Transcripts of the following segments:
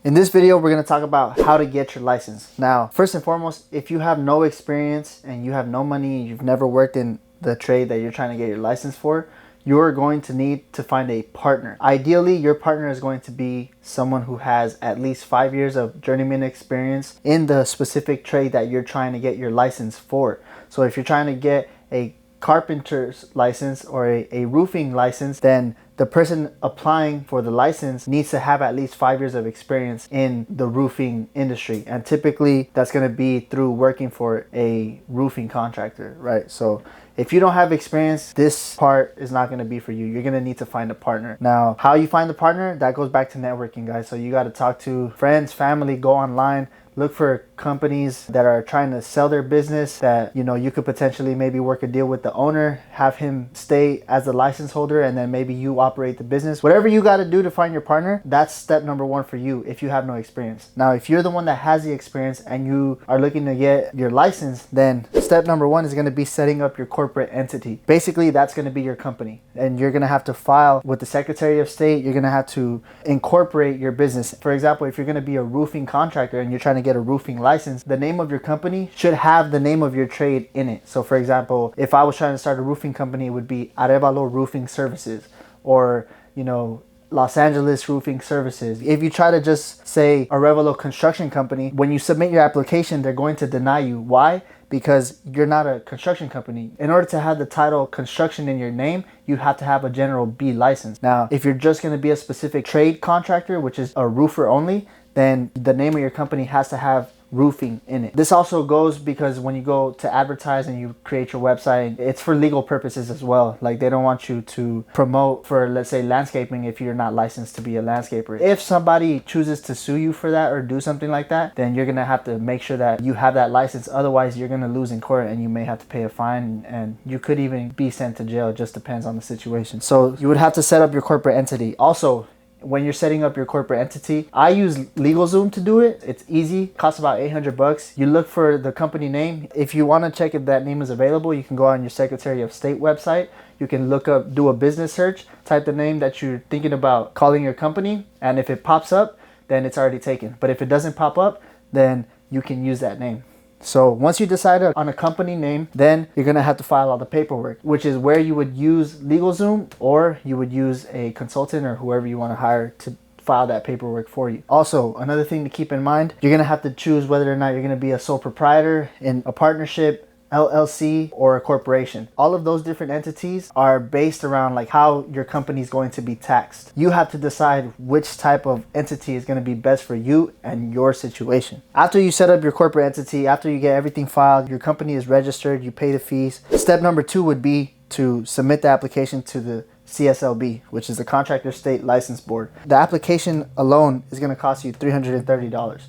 In this video, we're going to talk about how to get your license. Now, first and foremost, if you have no experience and you have no money, you've never worked in the trade that you're trying to get your license for, you're going to need to find a partner. Ideally, your partner is going to be someone who has at least 5 years of journeyman experience in the specific trade that you're trying to get your license for. So if you're trying to get a carpenter's license or a roofing license, then the person applying for the license needs to have at least 5 years of experience in the roofing industry. And typically that's going to be through working for a roofing contractor, right? So if you don't have experience, this part is not going to be for you. You're going to need to find a partner. Now, how you find the partner, that goes back to networking, guys. So you got to talk to friends, family, go online, look for companies that are trying to sell their business that, you know, you could potentially maybe work a deal with the owner, have him stay as the license holder, and then maybe you operate the business. Whatever you got to do to find your partner, that's step number one for you if you have no experience. Now, if you're the one that has the experience and you are looking to get your license, then step number one is going to be setting up your corporate entity. Basically, that's going to be your company, and you're going to have to file with the Secretary of State. You're going to have to incorporate your business. For example, if you're going to be a roofing contractor and you're trying to get a roofing license, the name of your company should have the name of your trade in it. So for example, if I was trying to start a roofing company, it would be HABLA Roofing Services, or, you know, Los Angeles Roofing Services. If you try to just say Arevalo Construction Company, when you submit your application, they're going to deny you. Why? Because you're not a construction company. In order to have the title construction in your name, you have to have a General B license. Now, if you're just going to be a specific trade contractor, which is a roofer only, then the name of your company has to have roofing in it. This also goes because when you go to advertise and you create your website, it's for legal purposes as well. Like, they don't want you to promote for, let's say, landscaping if you're not licensed to be a landscaper. If somebody chooses to sue you for that or do something like that, then you're gonna have to make sure that you have that license. Otherwise, you're gonna lose in court and you may have to pay a fine, and you could even be sent to jail. It just depends on the situation. So you would have to set up your corporate entity. Also, when you're setting up your corporate entity, I use LegalZoom to do it. It's easy, costs about $800. You look for the company name. If you want to check if that name is available, you can go on your Secretary of State website. You can look up, do a business search, type the name that you're thinking about calling your company, and if it pops up, then it's already taken. But if it doesn't pop up, then you can use that name. So once you decide on a company name, then you're going to have to file all the paperwork, which is where you would use LegalZoom, or you would use a consultant or whoever you want to hire to file that paperwork for you. Also, another thing to keep in mind, you're going to have to choose whether or not you're going to be a sole proprietor, in a partnership, LLC, or a corporation. All of those different entities are based around like how your company is going to be taxed. You have to decide which type of entity is going to be best for you and your situation. After you set up your corporate entity, after you get everything filed, your company is registered, you pay the fees. Step number two would be to submit the application to the CSLB, which is the Contractor State License Board. The application alone is going to cost you $330.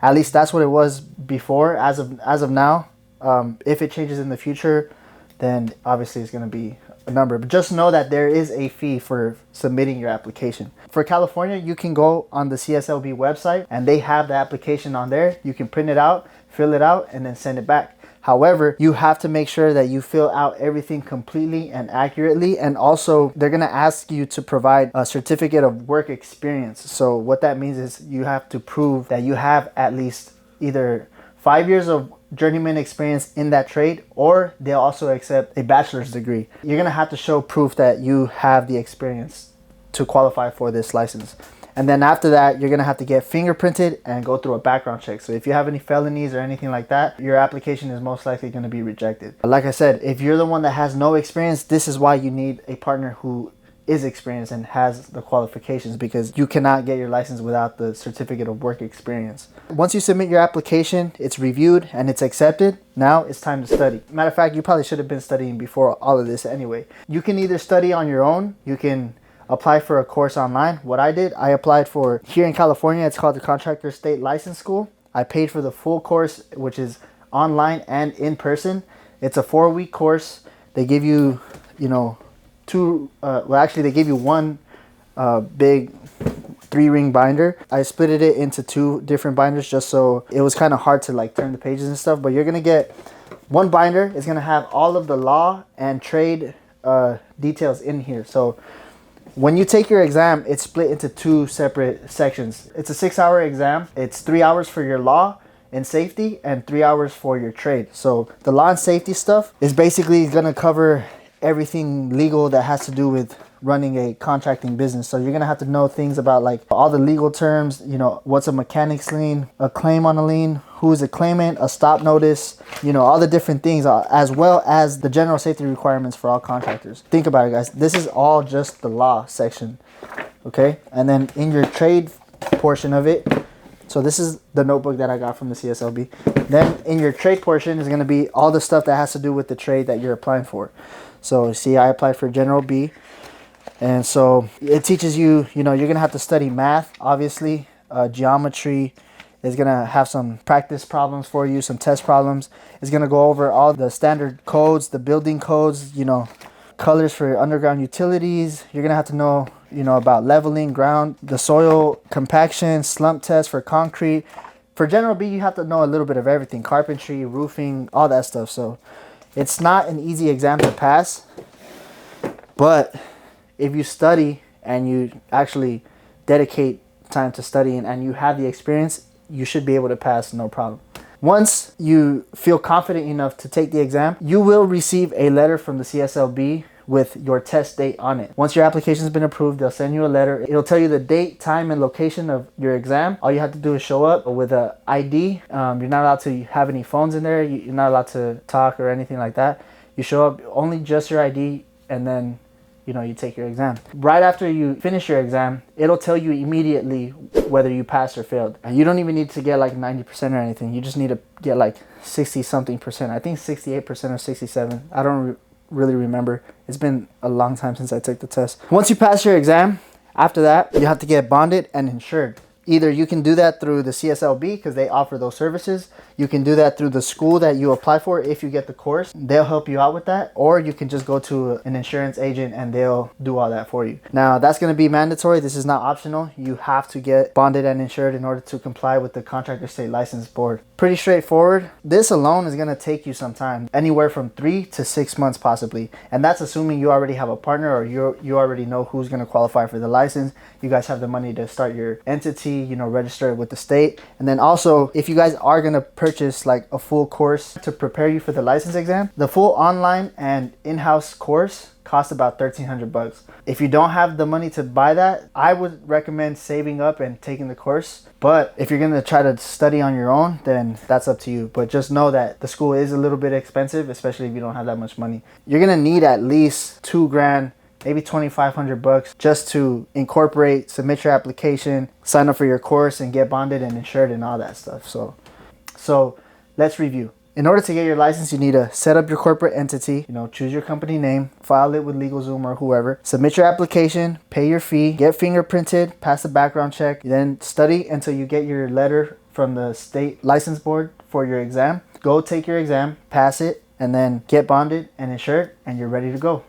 At least that's what it was before. As of now, if it changes in the future, then obviously it's going to be a number. But just know that there is a fee for submitting your application. For California, you can go on the CSLB website and they have the application on there. You can print it out, fill it out, and then send it back. However, you have to make sure that you fill out everything completely and accurately. And also, they're going to ask you to provide a certificate of work experience. So what that means is you have to prove that you have at least either 5 years of journeyman experience in that trade, or they'll also accept a bachelor's degree. You're gonna have to show proof that you have the experience to qualify for this license. And then after that, you're gonna have to get fingerprinted and go through a background check. So if you have any felonies or anything like that, your application is most likely gonna be rejected. Like I said, if you're the one that has no experience, this is why you need a partner who is experienced and has the qualifications, because you cannot get your license without the certificate of work experience. Once you submit your application, it's reviewed and it's accepted. Now it's time to study. Matter of fact, you probably should have been studying before all of this anyway. You can either study on your own, you can apply for a course online. What I did, I applied for, here in California, it's called the Contractor State License School. I paid for the full course, which is online and in person. It's a 4-week course. They give you, you know, they give you one big 3-ring binder. I split it into 2 different binders just so it was kind of hard to like turn the pages and stuff. But you're gonna get one binder. It's gonna have all of the law and trade details in here. So When you take your exam, it's split into 2 separate sections. It's a 6-hour exam. It's 3 hours for your law and safety and 3 hours for your trade. So the law and safety stuff is basically going to cover everything legal that has to do with running a contracting business. So you're going to have to know things about like all the legal terms, you know, what's a mechanic's lien, a claim on a lien, who is a claimant, a stop notice, you know, all the different things, as well as the general safety requirements for all contractors. Think about it, guys. This is all just the law section, okay? And then in your trade portion of it, so this is the notebook that I got from the CSLB. Then in your trade portion is going to be all the stuff that has to do with the trade that you're applying for. So see, I applied for General B. And so it teaches you, you know, you're going to have to study math, obviously. Geometry is going to have some practice problems for you, some test problems. It's going to go over all the standard codes, the building codes, you know, colors for underground utilities. You're going to have to know, you know, about leveling, ground, the soil compaction, slump test for concrete. For General B, you have to know a little bit of everything, carpentry, roofing, all that stuff. So it's not an easy exam to pass, but if you study and you actually dedicate time to studying and you have the experience, you should be able to pass no problem. Once you feel confident enough to take the exam, you will receive a letter from the CSLB with your test date on it. Once your application has been approved, they'll send you a letter. It'll tell you the date, time, and location of your exam. All you have to do is show up with an ID. You're not allowed to have any phones in there. You're not allowed to talk or anything like that. You show up, only just your ID, and then you know, you take your exam. Right after you finish your exam, it'll tell you immediately whether you passed or failed. And you don't even need to get like 90% or anything. You just need to get like 60 something percent. I think 68% or 67. I don't really remember. It's been a long time since I took the test. Once you pass your exam, after that, you have to get bonded and insured. Either you can do that through the CSLB because they offer those services. You can do that through the school that you apply for if you get the course. They'll help you out with that. Or you can just go to an insurance agent and they'll do all that for you. Now, that's going to be mandatory. This is not optional. You have to get bonded and insured in order to comply with the Contractor State License Board. Pretty straightforward. This alone is going to take you some time, anywhere from 3 to 6 months possibly. And that's assuming you already have a partner or you already know who's going to qualify for the license. You guys have the money to start your entity, you know, register it with the state. And then also, if you guys are going to purchase like a full course to prepare you for the license exam, the full online and in-house course costs about $1,300. If you don't have the money to buy that, I would recommend saving up and taking the course. But if you're going to try to study on your own, then that's up to you. But just know that the school is a little bit expensive, especially if you don't have that much money. You're going to need at least $2,000, maybe $2,500 just to incorporate, submit your application, sign up for your course, and get bonded and insured and all that stuff. So let's review. In order to get your license, you need to set up your corporate entity, you know, choose your company name, file it with LegalZoom or whoever, submit your application, pay your fee, get fingerprinted, pass the background check, then study until you get your letter from the state license board for your exam. Go take your exam, pass it, and then get bonded and insured, and you're ready to go.